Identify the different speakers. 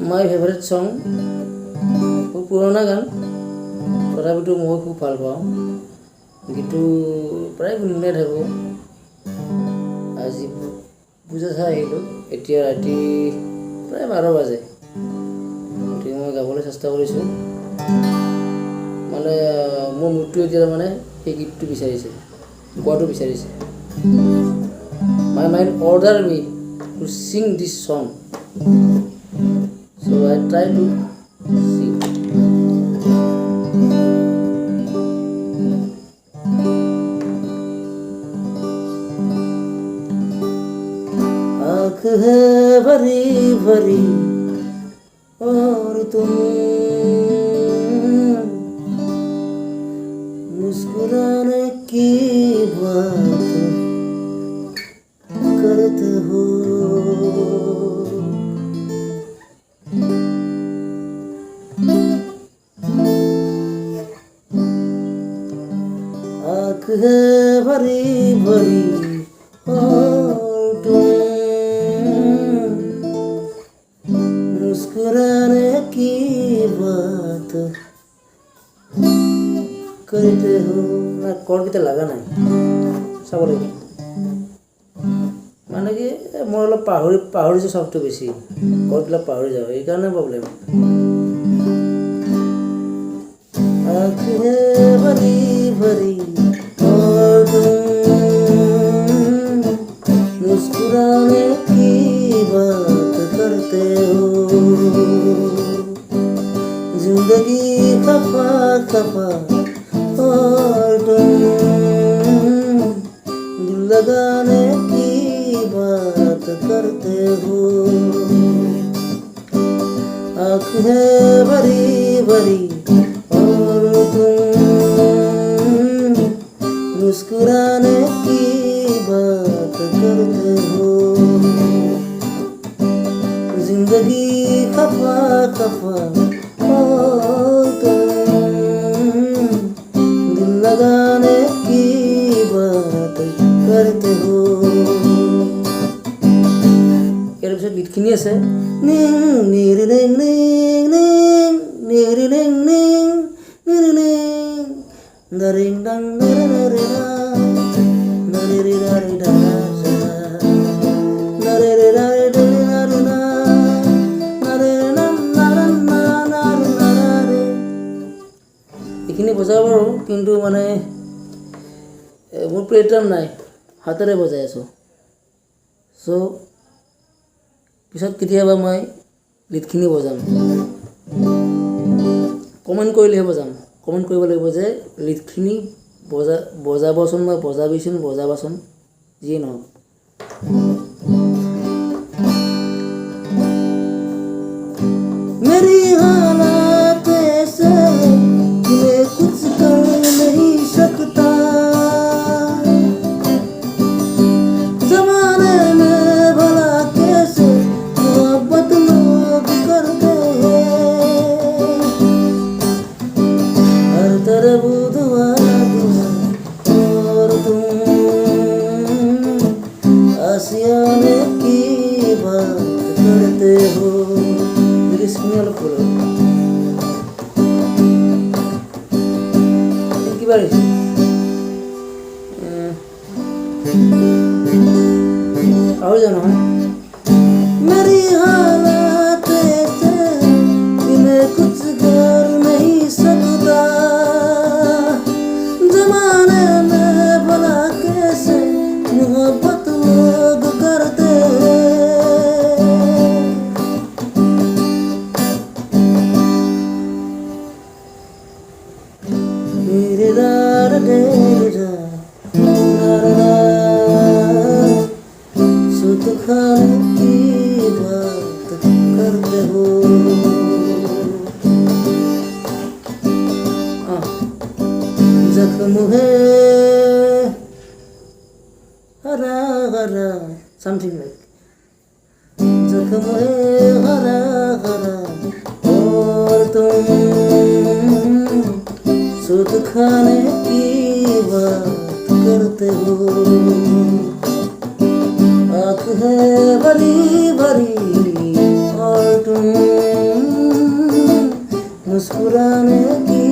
Speaker 1: মাই favourite ছং, খুব পুৰণা গান, তথাপিতো মই খুব ভাল পাওঁ। গীতটো প্ৰায় গুণগুণাই থাকোঁ। আজি পূজা চাই আহিলোঁ, এতিয়া ৰাতি প্ৰায় 12 বাজে, গতিকে মই গাবলৈ চেষ্টা কৰিছোঁ। মানে মোৰ মূৰটো এতিয়া মানে সেই গীতটো বিচাৰিছে, গোৱাটো বিচাৰিছে। My mind ordered me to sing this song, so I try to sing. आँख है भरी भरी और तुम मुस्कुराने की बात करते हो। आँख है भरी भरी और तुम मुस्कुराने की बात करते हो। ना कौन कितना लगा नहीं सब लगे মানে কি মই অলপ পাহৰিছোঁ শব্দটো বেছি, কৰ্ডবিলাক পাহৰি যাওঁ, এইকাৰণে প্ৰব্লেম। आँख है भरी भरी और तुम मुस्कुराने की बात करते हो। जिंदगी खफा खफा और तुम दिल लगाने की बात करते हो। आँख है भरी भरी और तुम मुस्कुराने की बात करते हो। जिंदगी खफा खफा और तुम दिल लगाने की बात करते हो। ইয়াৰ পিছত গীতখিনি আছে নিং নিৰিং নিং নিং নিৰিং নিং নিৰিং দৰিং দং দৰিৰা দৰিৰা দৰিৰা দৰিৰা দৰিৰা এইখিনি বজাব পাৰোঁ, কিন্তু মানে মোৰ প্লেটাম নাই, হাতেৰে বজাই আছোঁ। চ' পিছত কেতিয়াবা মই গীতখিনি বজাম, কমেণ্ট কৰিলেহে বজাম। কমেণ্ট কৰিব লাগিব যে গীতখিনি বজাবচোন বা বজাবাচোন, যিয়ে নহওক। मेरी हालत ऐसे मैं कुछ कर नहीं सकता, ज़माने में भला कैसे मोहब्बत लोग करते हैं। हर तरफ दुआ दुआ और तुम आशियाने की बात करते हो। स्मेल फुल কি বারে আও জানো मेरी हालत ऐसे कि मैं कुछ कर नहीं सकता, जमाने में भला कैसे मोहब्बत लोग करते हैं। सुत खाने की बात करते हो। जख्म है हरा हरा समथिंग लाइक जख्म है हरा हरा और तुम सुत खाने की बात करते हो। आँख है भरी भरी और मुस्कुराने की